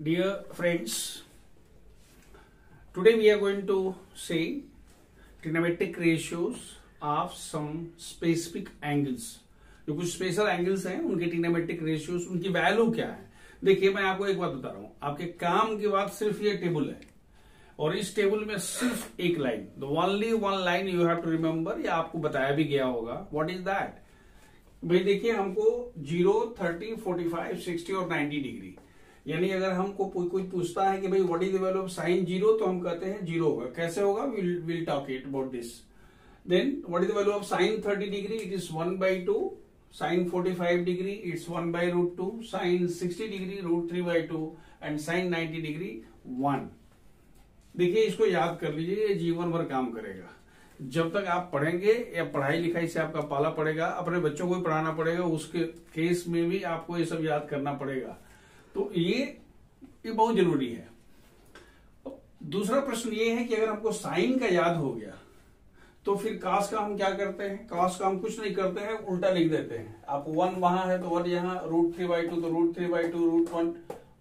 Dear friends, today we are going to say trigonometric ratios of some specific angles. जो कुछ special angles हैं उनके trigonometric ratios, उनकी value क्या है. देखिए मैं आपको एक बात बता रहा हूं, आपके काम की बात सिर्फ ये टेबल है और इस टेबल में सिर्फ एक line, the only one line you have to remember, या आपको बताया भी गया होगा. What is that? भाई देखिए हमको 0, 30, 45, 60 और 90 डिग्री, यानी अगर हमको कोई पूछता है कि भाई what is the value of sine 0, तो हम कहते हैं 0 होगा. कैसे होगा? Will talk it about this. Then what is the value of sine 30 degree? It is 1/2. Sine 45 degree it's 1/√2. Sine 60 degree √3/2 and sine 90 degree 1. देखिए इसको याद कर लीजिए, ये जीवन भर काम करेगा. जब तक आप पढ़ेंगे या पढ़ाई लिखाई से आपका पाला पड़ेगा, अपने बच्चों को भी पढ़ाना पड़ेगा, उसके केस में भी आपको ये सब याद करना पड़ेगा. तो ये बहुत जरूरी है. दूसरा प्रश्न ये है कि अगर हमको साइन का याद हो गया तो फिर कास का हम क्या करते हैं? कास का हम कुछ नहीं करते हैं, उल्टा लिख देते हैं. आप 1 वहां है तो 1 यहाँ, √3/2 तो √3/2, √1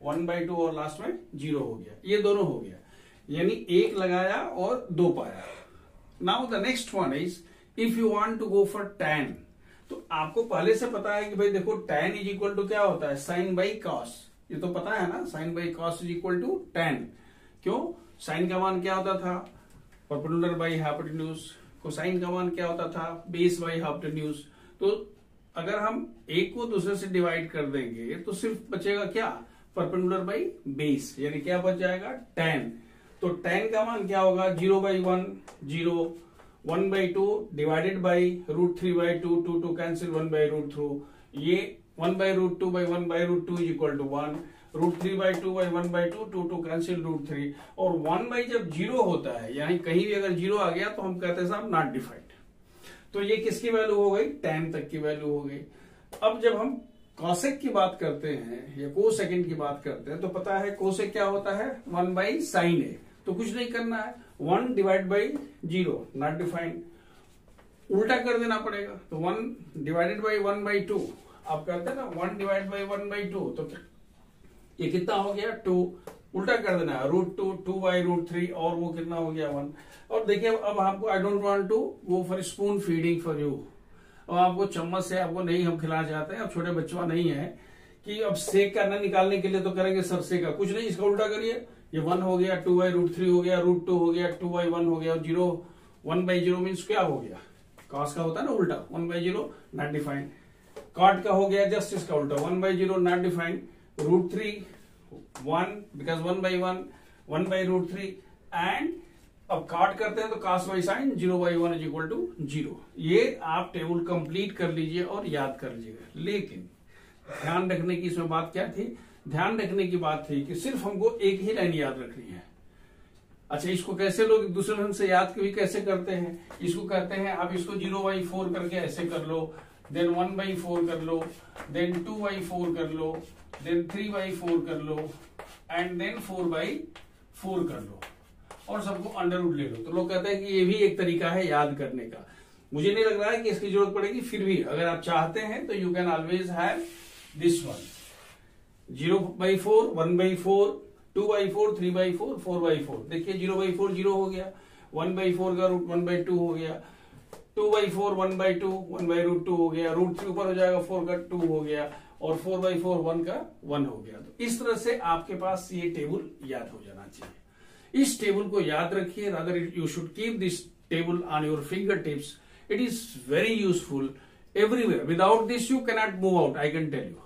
1/2 और लास्ट में 0 हो गया. ये दोनों हो गया, यानी 1 लगाया और 2 पाया. Now the next one is if you want to go for tan, तो आपको पहले से पता है कि भाई देखो tan इज इक्वल टू क्या होता है? Sine by cos. ये तो पता है ना, sine by cos is equal to tan. क्यों? साइन का मान क्या होता था? Perpendicular by hypotenuse. कोसाइन का मान क्या होता था? Base by hypotenuse. तो अगर हम एक को दूसरे से डिवाइड कर देंगे तो सिर्फ बचेगा क्या? परपेंडिकुलर बाई बेस, यानी क्या बच जाएगा? tan. तो tan का मान क्या होगा? 0/1 0, 1/2 डिवाइडेड बाई √3/2, 2 कैंसिल, 1/√2. ये 1/√2/1/√2 इज इक्वल टू 1. √3/2/1/2, 2 कैंसिल, √3. और 1 जब 0 होता है, यानी कहीं भी अगर 0 आ गया तो हम कहते हैं साहब नॉट डिफाइंड. तो ये किसकी वैल्यू हो गई? tan तक की वैल्यू हो गई. अब जब हम कॉसेक की बात करते हैं या कोसेकेंड की बात करते हैं तो पता है कोसेक क्या होता है? 1/sin A. तो कुछ नहीं करना है, 1 डिवाइड बाई 0 नॉट डिफाइंड. उल्टा कर देना पड़ेगा. तो 1 डिवाइडेड बाई 1/2 आप करते हैं ना, 1 डिवाइड बाई 1/2, तो ये कितना हो गया? 2. उल्टा कर देना है, √2, 2/√3, और वो कितना हो गया? 1. और देखिए अब आपको I don't want to go for spoon feeding for you. अब आपको चम्मच से आपको नहीं हम खिलाना चाहते हैं. अब छोटे बच्चा नहीं है कि अब सेक करना निकालने के लिए तो करेंगे सर सेक का, कुछ नहीं, इसका उल्टा करिए. ये 1 हो गया, 2/√3 हो गया, √2 हो गया, 2/1 हो गया, 0 1/0 मीन्स क्या हो गया? कॉस का होता है ना उल्टा, 1/0 नॉट डिफाइंड. कॉट का हो गया जस्ट इसका उल्टा, 1/0 नॉट डिफाइंड. √3 1 बिकॉज 1/1 1/√3. एंड अब काट करते हैं तो cos by sine 0/1 is equal to 0. ये आप टेबल कंप्लीट कर लीजिए और याद कर लीजिएगा. लेकिन ध्यान रखने की इसमें बात क्या थी? ध्यान रखने की बात थी कि सिर्फ हमको एक ही लाइन याद रखनी है. अच्छा, इसको कैसे लोग दूसरे ढंग से याद भी कैसे करते हैं? इसको कहते हैं आप इसको 0/4 करके ऐसे कर लो, देन 1/4 कर लो, देन 2/4 कर लो, देन 3/4 कर लो, एंड देन 4/4 कर लो, और सबको अंडर ले लो. तो लोग कहते हैं कि ये भी एक तरीका है याद करने का. मुझे नहीं लग रहा है कि इसकी जरूरत पड़ेगी. फिर भी अगर आप चाहते हैं तो you can always have this one. 0/4, 1/4, 2/4, 3/4, 4/4. देखिए 0/4 0 हो गया, 1/4 का √1/2 हो गया, 2/4 1/2 1/√2 हो गया, √3 ऊपर हो जाएगा, 4 का 2 हो गया, और 4/4 1 का 1 हो गया. तो इस तरह से आपके पास ये टेबल याद हो जाना चाहिए. इस टेबल को याद रखिए. Rather you should keep this table on your finger tips. It is very useful everywhere. Without this you can not move out, I can tell you.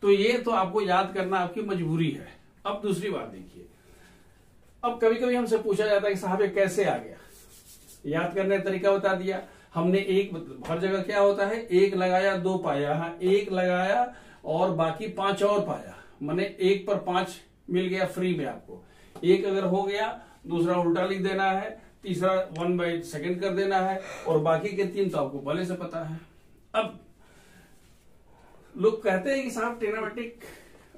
तो ये तो आपको याद करना आपकी मजबूरी है. अब दूसरी बात देखिए, अब कभी कभी हमसे पूछा जाता है कि साहब ये कैसे आ गया? याद करने का तरीका बता दिया हमने. एक हर जगह क्या होता है? 1 लगाया 2 पाया. हाँ, 1 लगाया और बाकी 5 और पाया, माने 1 पर 5 मिल गया फ्री में आपको. 1 अगर हो गया, दूसरा उल्टा लिख देना है, तीसरा 1/2 कर देना है, और बाकी के 3 तो आपको पहले से पता है. अब लोग कहते हैं कि साहब ट्रिग्नोमेट्रिक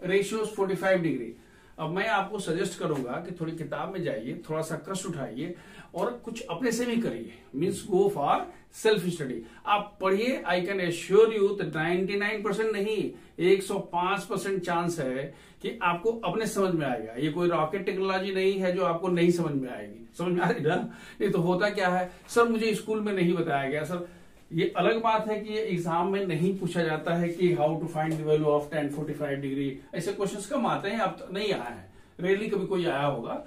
रेशियोज 45 डिग्री. अब मैं आपको सजेस्ट करूंगा कि थोड़ी किताब में जाइए, थोड़ा सा कष्ट उठाइए और कुछ अपने से भी करिए, means go for self study. आप पढ़िए, आई कैन एश्योर यू 99% नहीं 105% चांस है कि आपको अपने समझ में आएगा। ये कोई रॉकेट टेक्नोलॉजी नहीं है जो आपको नहीं समझ में आएगी, समझ में आ रही ना। नहीं तो होता क्या है, सर मुझे स्कूल में नहीं बताया गया। सर ये अलग बात है कि ये एग्जाम में नहीं पूछा जाता है कि how to find the value of tan 45 degree, ऐसे क्वेश्चंस कम आते हैं, अब नहीं आया है, रेयरली कभी कोई आया होगा।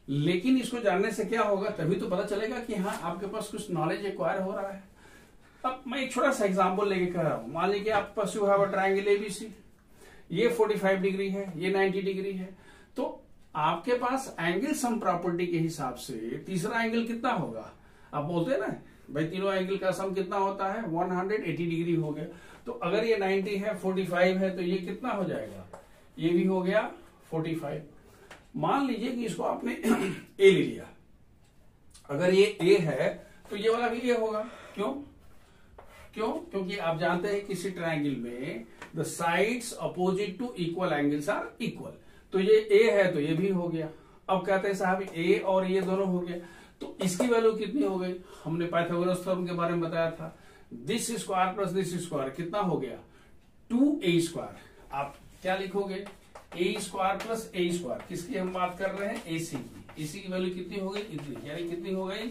लेकिन इसको जानने से क्या होगा, तभी तो पता चलेगा कि हाँ आपके पास कुछ नॉलेज एक्वायर हो रहा है। अब मैं एक छोटा सा एग्जाम्पल लेके कह रहा हूं, मान लीजिए आपके पास you have a triangle ABC, ये 45 डिग्री है, ये 90 डिग्री है, तो आपके पास एंगल सम प्रॉपर्टी के हिसाब से तीसरा एंगल कितना होगा। आप बोलते हैं ना भाई तीनों एंगल का सम कितना होता है, 180 डिग्री हो गया। तो अगर ये 90 है, 45 है, तो ये कितना हो जाएगा, ये भी हो गया 45। मान लीजिए कि इसको आपने ए ले लिया, अगर ये ए है तो ये वाला भी ए होगा। क्यों? क्योंकि आप जानते हैं किसी ट्रायंगल में the sides opposite to equal angles are equal, तो ये ए है तो ये भी हो गया। अब कहते हैं साहब ए और ये दोनों हो गया, तो इसकी वैल्यू कितनी हो गई, हमने पाइथागोरस थ्योरम के बारे में बताया था, this square plus this square कितना हो गया, 2a²। आप क्या लिखोगे, a² प्लस a², किसकी हम बात कर रहे हैं, AC की। AC की वैल्यू कितनी हो गई, इतनी, यानी कितनी हो गई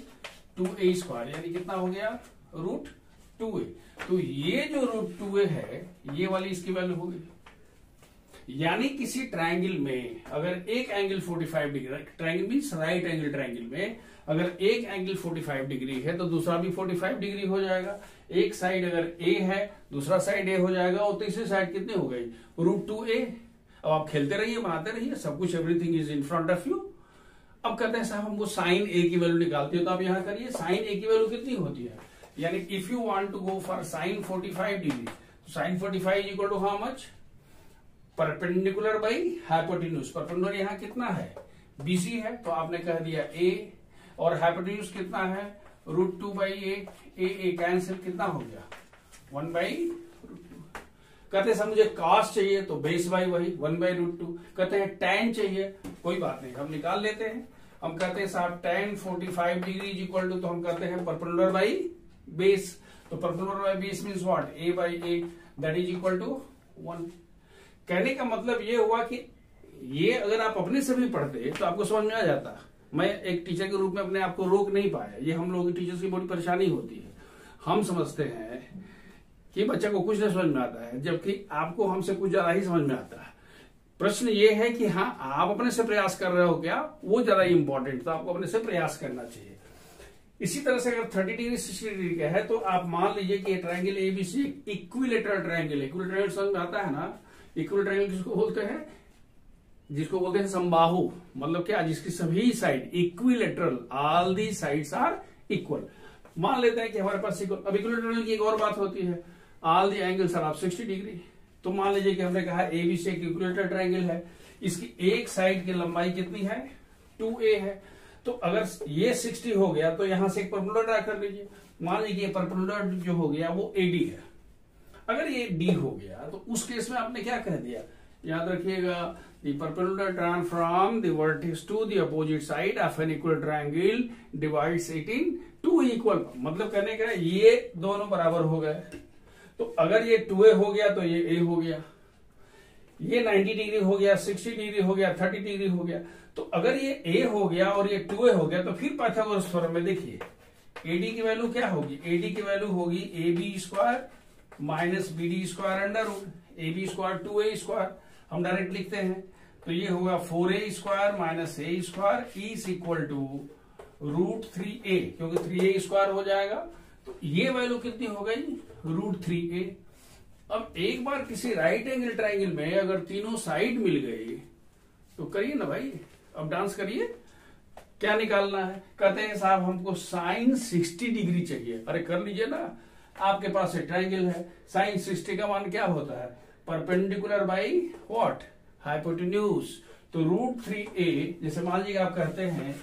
2a², यानी कितना हो गया √2a। तो ये जो √2a है, ये वाली इसकी वैल्यू हो गई। यानी किसी ट्रायंगल में अगर एक angle 45 degree, triangle means right angle triangle में अगर एक एंगल 45 डिग्री है तो दूसरा भी 45 डिग्री हो जाएगा। एक साइड अगर ए है, दूसरा साइड ए हो जाएगा, और तीसरी साइड कितनी हो गई, √2a। अब आप खेलते रहिए, बनाते रहिए, सब कुछ everything is in front of you. अब कहते हैं साहब हमको साइन ए की वैल्यू निकालती है, तो आप यहां करिए, साइन ए की वैल्यू कितनी होती है, यानी if you want to go for sine 45 degree, तो sine 45 is equal to how much, perpendicular by hypotenuse. Perpendicular यहाँ कितना है, BC है, तो आपने कह दिया a, और हाइपोटेन्यूज कितना है, √2/a, a कैंसिल, कितना हो गया 1/√2। कहते हैं सर मुझे कॉस चाहिए, तो बेस बाई वही 1/√2। कहते हैं tan चाहिए, कोई बात नहीं, हम निकाल लेते हैं। हम कहते हैं साहब tan 45 degree is equal to, तो हम कहते हैं परपेंडिकुलर बाई बेस, तो perpendicular by base means what, a/a, that is equal to 1। कहने का मतलब ये हुआ कि ये अगर आप अपने से भी पढ़ते तो आपको समझ में आ जाता। मैं एक टीचर के रूप में अपने आप को रोक नहीं पाया, ये हम लोग टीचर्स की बड़ी परेशानी होती है। हम समझते हैं कि बच्चा को कुछ नहीं समझ में आता है, जबकि आपको हमसे कुछ ज्यादा ही समझ में आता है। प्रश्न ये है कि हाँ आप अपने से प्रयास कर रहे हो क्या, वो ज्यादा इंपॉर्टेंट, तो आपको अपने से प्रयास करना चाहिए। इसी तरह से अगर 30 डिग्री 60 डिग्री का है, तो आप मान लीजिए कि triangle ABC equilateral triangle, equilateral समझ में आता है ना। इक्वल ट्रायंगल किसको बोलते हैं, जिसको बोलते हैं समबाहु, मतलब क्या, जिसकी सभी side equilateral, all the sides are equal. मान लेते हैं कि हमारे पास इक्वल। अब इक्विलेटरल की एक और बात होती है, all the angles are of 60 degree. तो मान लीजिए कि हमने कहा एबीसी एक इक्विलेटरल ट्रायंगल है, इसकी एक साइड की लंबाई कितनी है, 2a है। तो अगर ये 60 हो गया तो यहां से एक परपेंडिकुलर ड्रा कर लीजिए। मान लीजिए परपेंडिकुलर जो हो गया वो AD है। अगर ये D हो गया तो उस केस में आपने क्या कह दिया, याद रखिएगा, the perpendicular drawn from the vertex to the opposite side of an equal triangle divides it in two equal, मतलब कहने का ये दोनों बराबर हो गए। तो अगर ये 2a हो गया तो ये a हो गया, ये 90 डिग्री हो गया, 60 डिग्री हो गया, 30 डिग्री हो गया। तो अगर ये a हो गया और ये 2a हो गया, तो फिर पाइथागोरस थ्योरम में देखिए AD की वैल्यू क्या होगी, AD की वैल्यू होगी AB² minus BD² under root AB² 2a²। हम डायरेक्ट लिखते हैं, तो ये होगा 4a² minus a² is equal to √3a, क्योंकि 3a² हो जाएगा। तो ये वैल्यू कितनी हो गई, √3a। अब एक बार किसी राइट एंगल ट्रायंगल में अगर तीनों साइड मिल गई तो करिए ना भाई, अब डांस करिए। क्या निकालना है, कहते हैं साहब हमको साइन 60 डिग्री चाहिए। अरे कर लीजिए ना, आपके पास एक ट्रायंगल है, साइन 60 का मान क्या होता है, परपेंडिकुलर बाई व्हाट, हाइपोटेन्यूज। तो √3a, जैसे मान लीजिए आप कहते हैं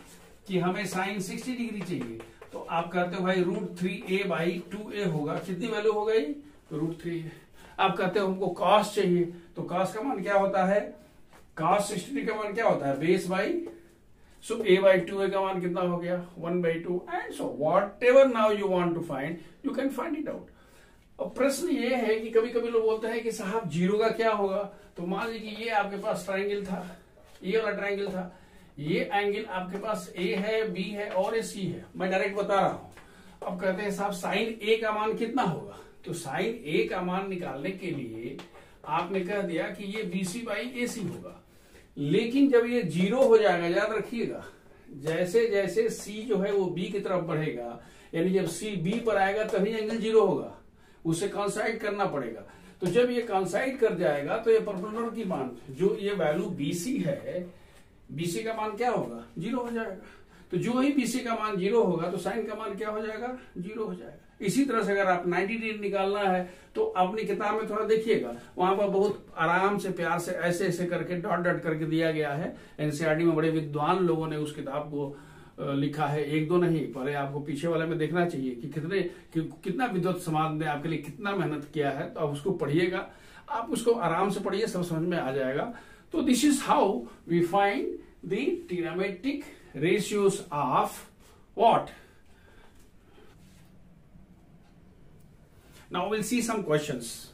कि हमें साइन 60 डिग्री चाहिए, तो आप कहते हो भाई √3a/2a होगा, कितनी वैल्यू हो गई, √3a। आप कहते हो हमको कॉस चाहिए, तो कॉस का मान क्या होता है, cos 60 का मान क्या होता है, base by, so a by 2a का मान कितना हो गया, 1/2, and so whatever now you want to find, you can find it out. अब प्रश्न ये है कि कभी कभी लोग बोलते हैं कि साहब जीरो का क्या होगा, तो मान लीजिए कि ये आपके पास ट्राइंगल था, ये वाला ट्राइंगल था, ये एंगल आपके पास ए है, बी है और ये सी है, मैं डायरेक्ट बता रहा हूं। अब कहते हैं साहब साइन ए का मान कितना होगा, तो साइन ए का मान निकालने के लिए आपने कह दिया कि ये बीसी बाई ए सी होगा, लेकिन जब ये जीरो हो जाएगा, याद रखिएगा, जैसे जैसे सी जो है वो बी की तरफ बढ़ेगा, यानी जब सी बी पर आएगा तभी एंगल जीरो होगा, उसे कॉन्साइड करना पड़ेगा। तो जब ये कॉन्साइड कर जाएगा तो ये परपेंडिकुलर की मान, जो ये वैल्यू बीसी है, बीसी का मान क्या होगा, जीरो हो जाएगा। तो जो ही बीसी का मान जीरो होगा तो साइन का मान क्या हो जाएगा, जीरो हो जाएगा। इसी तरह से अगर आप 90 डिग्री निकालना है तो अपनी किताब में थोड़ा देखिएगा, वहां पर बहुत आराम से प्यार से ऐसे ऐसे करके डॉट डॉट करके दिया गया है। एनसीईआरटी में बड़े विद्वान लोगों ने उस किताब को लिखा है, एक दो नहीं, पहले आपको पीछे वाले में देखना चाहिए कि कितना विद्वत समाज ने आपके लिए कितना मेहनत किया है। तो आप उसको पढ़िएगा, आप उसको आराम से पढ़िए, सब समझ में आ जाएगा। तो this is how we find the trigonometric ratios of what? Now we'll see some questions.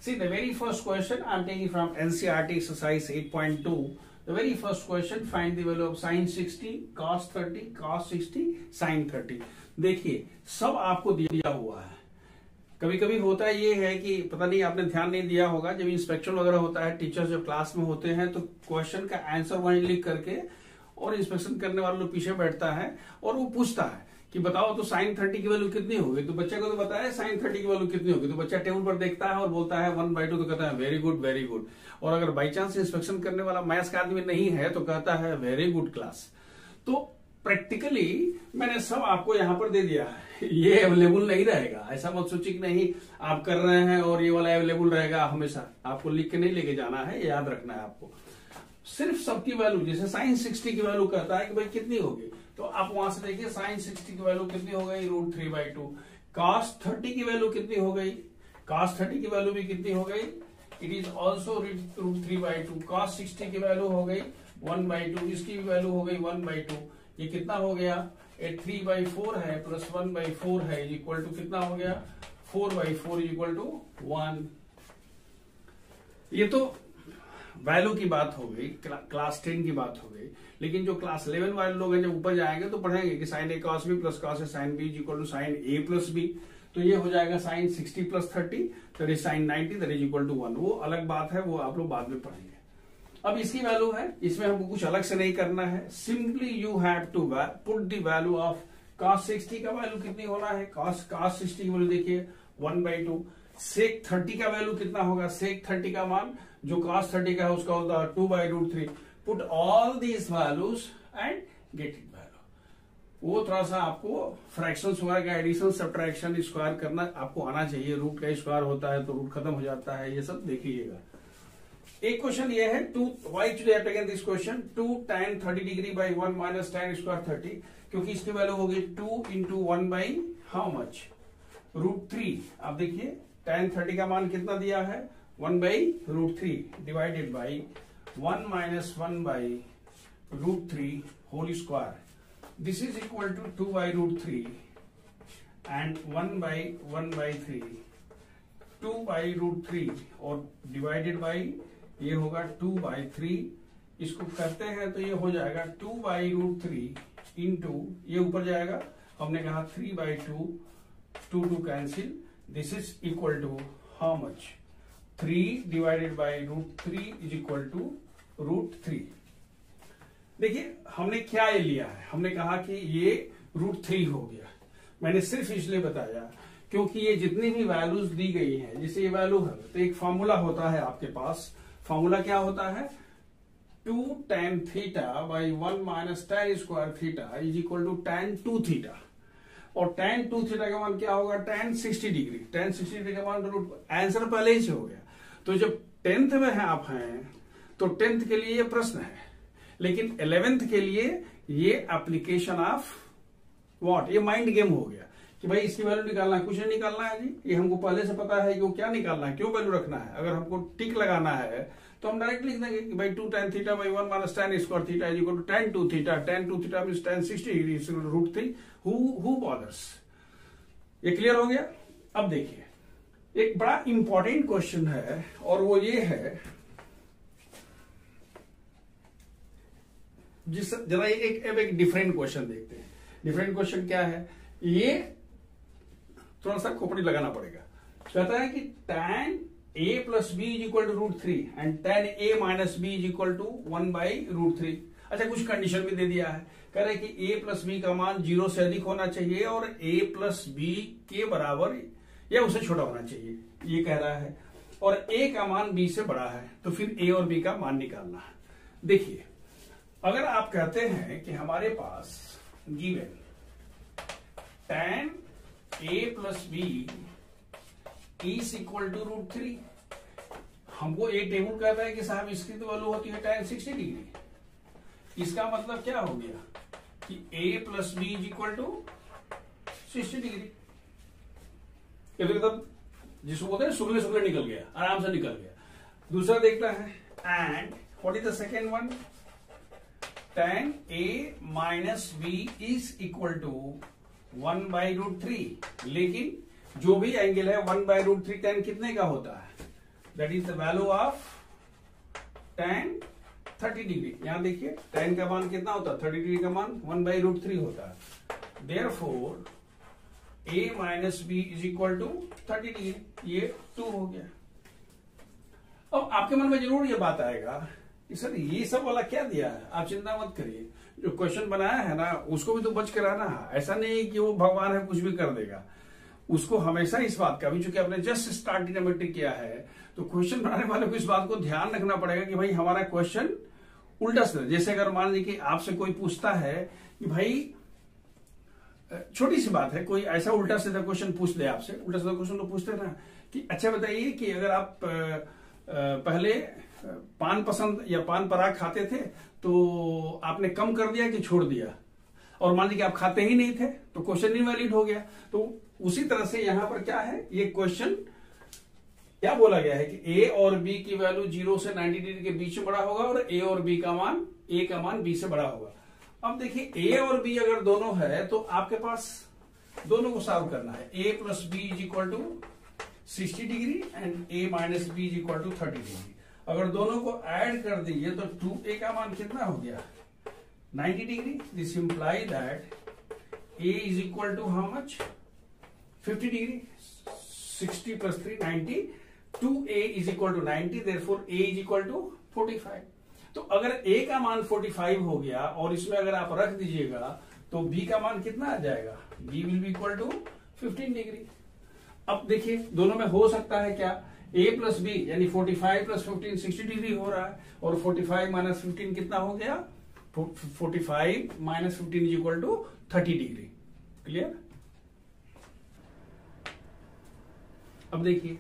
See, the very first question I'm taking from NCERT exercise 8.2. The very first question, find the value of sin 60, cos 30, cos 60, sin 30. देखिए सब आपको दिया हुआ है। कभी कभी होता है ये है कि पता नहीं आपने ध्यान नहीं दिया होगा, जब इंस्पेक्शन वगैरह होता है, टीचर्स जब क्लास में होते हैं तो क्वेश्चन का आंसर वहीं लिख करके और इंस्पेक्शन करने वाले लोग पीछे बैठता है और वो पूछता है कि बताओ तो साइन 30 की वैल्यू कितनी होगी, तो बच्चे को तो बताया साइन 30 की वैल्यू कितनी होगी, तो बच्चा टेबल पर देखता है और बोलता है 1/2, तो कहता है वेरी गुड वेरी गुड। और अगर बाई चांस इंस्पेक्शन करने वाला मैथ्स का आदमी नहीं है तो कहता है वेरी गुड क्लास। तो प्रैक्टिकली मैंने सब आपको यहाँ पर दे दिया है, ये अवेलेबल नहीं रहेगा, ऐसा मत सोचिए कि नहीं आप कर रहे हैं और ये वाला अवेलेबल रहेगा हमेशा, आपको लिख के नहीं लेके जाना है, याद रखना है आपको। सिर्फ सबकी वैल्यू, जैसे साइन 60 की वैल्यू कहता है कि भाई कितनी होगी, तो आप वहां से देखिए साइन 60 की वैल्यू कितनी हो गई, √3/2। cos 30 की वैल्यू कितनी हो गई, cos 30 की वैल्यू भी कितनी हो गई, इट इज ऑल्सो √3/2। cos 60 की वैल्यू हो गई 1/2, इसकी भी वैल्यू हो गई 1/2। ये कितना हो गया, 3/4 है प्लस 1/4 है इक्वल टू कितना हो गया, 4/4 इक्वल टू 1। ये तो वैल्यू की बात हो गई, क्लास 10 की बात हो गई। लेकिन जो क्लास 11 वाले लोग हैं जब ऊपर जाएंगे तो पढ़ेंगे कि sine A cos b plus cos A sine b equal to sine A plus B. तो ये हो जाएगा sine 60 plus 30 that is sine 90 that is equal to 1। वो अलग बात है, वो आप लोग बाद में पढ़ेंगे। अब इसकी वैल्यू है, इसमें हमको कुछ अलग से नहीं करना है, simply you have to put the value of cos 60 का वैल्यू कितनी होना है, cos 60 की वैल्यू देखिए 1/2। sec 30 का वैल्यू कितना होगा, sec 30 का मान जो cos 30 का है उसका होता है 2/√3। Put all these values and get it value. वो थोड़ा सा आपको फ्रैक्शंस वगैरह का एडिशन सब्ट्रैक्शन स्क्वायर करना आपको आना चाहिए, रूट का स्क्वायर होता है तो रूट खत्म हो जाता है, ये सब देख लीजिएगा। एक क्वेश्चन ये है, why should have taken this question, 2 tan 30 degree by 1 minus tan square 30, क्योंकि इसकी वैल्यू होगी 2 into 1 by हाउ मच, √3। आप देखिए tan 30 का मान कितना दिया है, 1/√3 divided by 1 minus 1/√3 whole square. This is equal to 2/√3 and 1/1/3, 2/√3 और डिवाइडेड बाई ये होगा 2/3। इसको करते हैं तो ये हो जाएगा 2/√3 इंटू ये ऊपर जाएगा, हमने कहा 3/2, 2 cancel, this is equal to how much, 3 divided by √3 is equal to √3। देखिए हमने क्या ये लिया है, हमने कहा कि ये √3 हो गया। मैंने सिर्फ इसलिए बताया क्योंकि ये जितनी भी वैल्यूज दी गई हैं, जैसे ये वैल्यू है तो एक फॉर्मूला होता है आपके पास, फॉर्मूला क्या होता है, 2 tan theta by 1 minus tan square theta is equal to tan 2 theta. और tan 2 थीटा का मान क्या होगा, tan 60 डिग्री। tan 60 डिग्री का मान आंसर पहले ही से हो गया। तो जब 10th में है आप हैं तो 10th के लिए ये प्रश्न है, लेकिन 11th के लिए ये एप्लीकेशन ऑफ व्हाट, ये माइंड गेम हो गया कि भाई इसकी वैल्यू निकालना है, कुछ नहीं निकालना है जी, ये हमको पहले से पता है कि वो क्या निकालना है, क्यों वैल्यू रखना है। अगर हमको टिक लगाना है तो हम डायरेक्ट लिख देंगे कि भाई 2 tan theta by 1 minus tan square theta is equal to tan 2 theta. tan 2 theta means tan 60 degree is equal to √3। Who bothers? ये क्लियर हो गया। अब देखिए एक बड़ा इंपॉर्टेंट क्वेश्चन है और वो ये है, जिस जरा एक डिफरेंट क्वेश्चन देखते हैं। डिफरेंट क्वेश्चन क्या है, ये थोड़ा सा खोपड़ी लगाना पड़ेगा। कहता है कि tan a plus B is equal to √3 and tan a minus B is equal to 1/√3। अच्छा, कुछ कंडीशन भी दे दिया है। कह रहे हैं कि a प्लस बी का मान 0 से अधिक होना चाहिए और a प्लस बी के बराबर या उससे छोटा होना चाहिए, ये कह रहा है। और a का मान b से बड़ा है, तो फिर a और b का मान निकालना है। देखिए, अगर आप कहते हैं कि हमारे पास given tan a plus B is equal to √3, हमको ये टेबल कहता है कि साहब इसकी तो वैल्यू होती है tan 60 डिग्री। इसका मतलब क्या हो गया कि a plus B is equal to 60 degree. ये तो एकदम जिसको बोलते हैं सुगले सुगले निकल गया, आराम से निकल गया। दूसरा देखता है, and what is the second one, tan a minus B is equal to 1/√3। लेकिन जो भी एंगल है 1/√3 tan कितने का होता है, that is the value of tan 30 degree. यहां देखिए tan का मान कितना होता है, 30 डिग्री का मान 1/√3 होता है। Therefore a minus B is equal to 30 degree, ये 2 हो गया। अब आपके मन में जरूर ये बात आएगा कि सर ये सब वाला क्या दिया है। आप चिंता मत करिए, जो क्वेश्चन बनाया है ना उसको भी तो बच के रहना है। ऐसा नहीं है कि वो भगवान है कुछ भी कर देगा। उसको हमेशा इस बात का भी, चूंकि आपने जस्ट स्टार्ट ट्रिग्नोमेट्री किया है, तो क्वेश्चन बनाने वाले को इस बात को ध्यान रखना पड़ेगा कि भाई हमारा क्वेश्चन उल्टा से, जैसे अगर मान लीजिए कि आपसे कोई पूछता है कि भाई, छोटी सी बात है, कोई ऐसा उल्टा सीधा क्वेश्चन पूछ ले आपसे, उल्टा सीधा क्वेश्चन तो पूछते ना कि अच्छा बताइए कि अगर आप पहले पान पसंद या पान पराग खाते थे तो आपने कम कर दिया कि छोड़ दिया, और मान लीजिए कि आप खाते ही नहीं थे तो क्वेश्चन इनवैलिड हो गया। तो उसी तरह से यहां पर क्या है, ये क्वेश्चन क्या बोला गया है कि a और b की वैल्यू 0 से 90 डिग्री के बीच में बड़ा होगा और a और b का मान, a का मान b से बड़ा होगा। अब देखिए a और b अगर दोनों है तो आपके पास दोनों को सॉल्व करना है। a plus B is equal to 60 degree and a minus B is equal to 30 degree. अगर दोनों को ऐड कर दीजिए तो 2a का मान कितना हो गया, 90 degree. This imply that a is equal to how much, 50 degree. 60 plus 3 90, 2a is equal to 90, therefore a is equal to 45। तो अगर a का मान 45 हो गया और इसमें अगर आप रख दीजिएगा तो b का मान कितना आ जाएगा, b will be equal to 15 degree. अब देखिए दोनों में हो सकता है क्या, a प्लस बी यानी 45 प्लस 15 60 डिग्री हो रहा है, और 45 माइनस 15 कितना हो गया, 45 minus 15 is equal to 30 degree. Clear. अब देखिए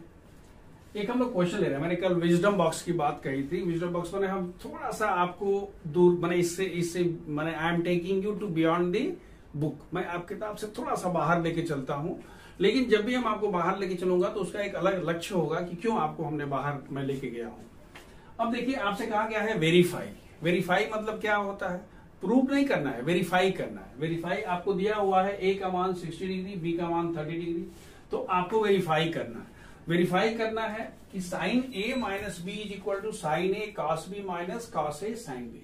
एक हम लोग क्वेश्चन ले रहे हैं। मैंने कल विजडम बॉक्स की बात कही थी। विजडम बॉक्स में हम थोड़ा सा आपको दूर, मैंने इससे मैंने I am taking you to beyond the book. मैं आप किताब से थोड़ा सा बाहर लेके चलता हूं, लेकिन जब भी हम आपको बाहर लेके चलूंगा तो उसका एक अलग लक्ष्य होगा कि क्यों आपको हमने बाहर मैं लेके गया हूं। अब देखिए आपसे कहा गया है वेरीफाई। वेरीफाई मतलब क्या होता है, प्रूव नहीं करना है, वेरीफाई करना है। वेरीफाई आपको दिया हुआ है, a का मान 60 डिग्री, b का मान 30 डिग्री, तो आपको वेरीफाई करना है। वेरीफाई करना है कि sine a minus B is equal to sine a cos b minus cos a sine b।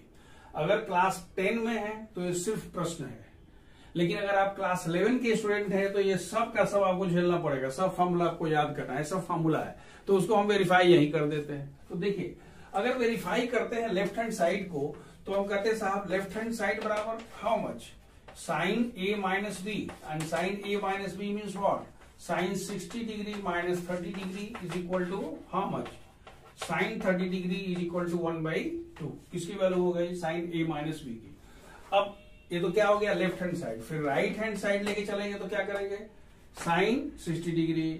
अगर क्लास 10 में है तो ये सिर्फ प्रश्न है, लेकिन अगर आप क्लास 11 के स्टूडेंट हैं तो ये सब का सब आपको झेलना पड़ेगा। सब फॉर्मूला आपको याद करना है, सब फॉर्मूला है, तो उसको हम वेरीफाई यही कर देते हैं। तो देखिए अगर वेरीफाई करते हैं लेफ्ट हैंड साइड को, तो हम कहते हैं साहब लेफ्ट हैंड साइड बराबर how much, sine a minus b, and sine a minus b means what, sine 60 degree minus 30 degree is equal to how much, sine 30 degree is equal to 1/2। किसकी value हो गई, sign a minus B की। अब ये तो क्या हो गया लेफ्ट हैंड साइड। फिर राइट हैंड साइड लेके चलेंगे तो क्या करेंगे, sine 60 degree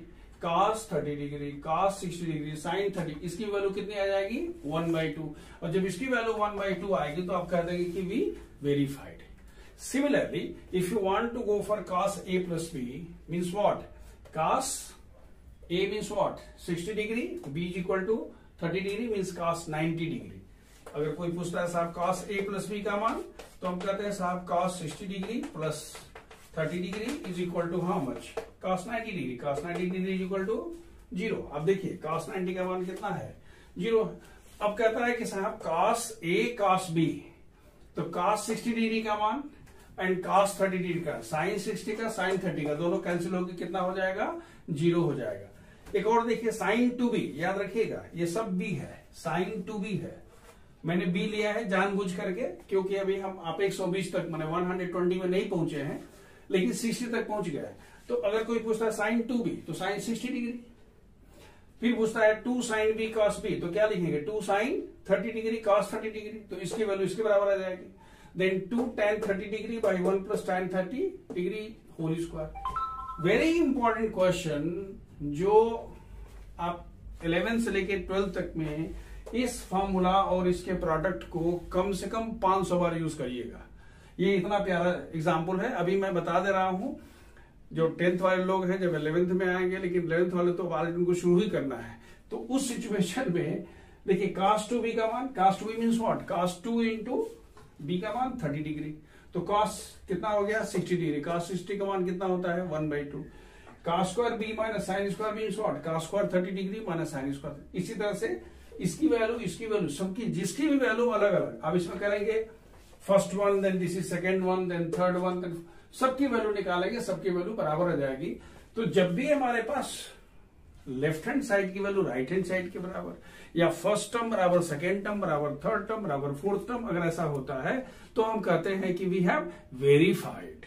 cos 30 degree cos 60 degree sine 30, इसकी वैल्यू कितनी आ जाएगी 1/2। और जब इसकी वैल्यू 1/2 आएगी तो आप कह देंगे कि we verified. Similarly, if you want to go for cos a plus b means what, cos a means what, 60 degree, b is equal to 30 degree means cos 90 degree. अगर कोई पूछता है साहब cos a प्लस बी का मान, तो हम कहते हैं साहब cos 60 degree plus 30 degree is equal to how much, cos 90 degree. cos 90 degree is equal to 0। अब देखिए cos 90 का मान कितना है, 0। अब कहता है कि साहब cos a cos b, तो cos 60 डिग्री का मान एंड cos 30 डिग्री का, sin 60 का sin 30 का, दोनों कैंसिल होकर कितना हो जाएगा, 0 हो जाएगा। एक और देखिए sin 2b, याद रखिएगा ये सब b है, sin 2b है। मैंने b लिया है जानबूझ करके, क्योंकि अभी हम आप 120 तक मैंने 120 में नहीं पहुंचे हैं, लेकिन 60 तक पहुंच गया है। तो अगर कोई पूछता है sin 2b, तो sin 60 डिग्री। फिर पूछता है 2 sin b cos b, तो क्या लिखेंगे, 2 sin 30 डिग्री cos 30 डिग्री, तो इसकी वैल्यू इसके बराबर आ जाएगी। देन 2 tan 30 डिग्री बाई 1 प्लस tan 30 degree whole square. Very important question, जो आप 11 से लेके 12 तक में इस फॉर्मूला और इसके प्रोडक्ट को कम से कम 500 बार यूज करिएगा। ये इतना प्यारा एग्जाम्पल है। अभी मैं बता दे रहा हूं, जो 10th वाले लोग हैं जब 11th में आएंगे, लेकिन 11th वाले तो ऑलरेडी उनको शुरू ही करना है, तो उस सिचुएशन में देखिए cos 2b का मान, cos 2b means what, cos 2 into b का मान 30 डिग्री, तो cos कितना हो गया 60 डिग्री, cos 60 का मान कितना होता है 1/2। cos square b minus sine square means what, cos square 30 degree minus sine square. इसी तरह से इसकी वैल्यू सबकी, जिसकी भी वैल्यू अलग अलग। अब इसमें करेंगे first one, then this is second one, then third one, then सबकी वैल्यू निकालेंगे, सबकी वैल्यू बराबर आ जाएगी। तो जब भी हमारे पास लेफ्ट हैंड साइड की वैल्यू राइट हैंड साइड के बराबर, या फर्स्ट टर्म बराबर सेकेंड टर्म बराबर थर्ड टर्म बराबर फोर्थ टर्म, अगर ऐसा होता है तो हम कहते हैं कि वी हैव वेरीफाइड।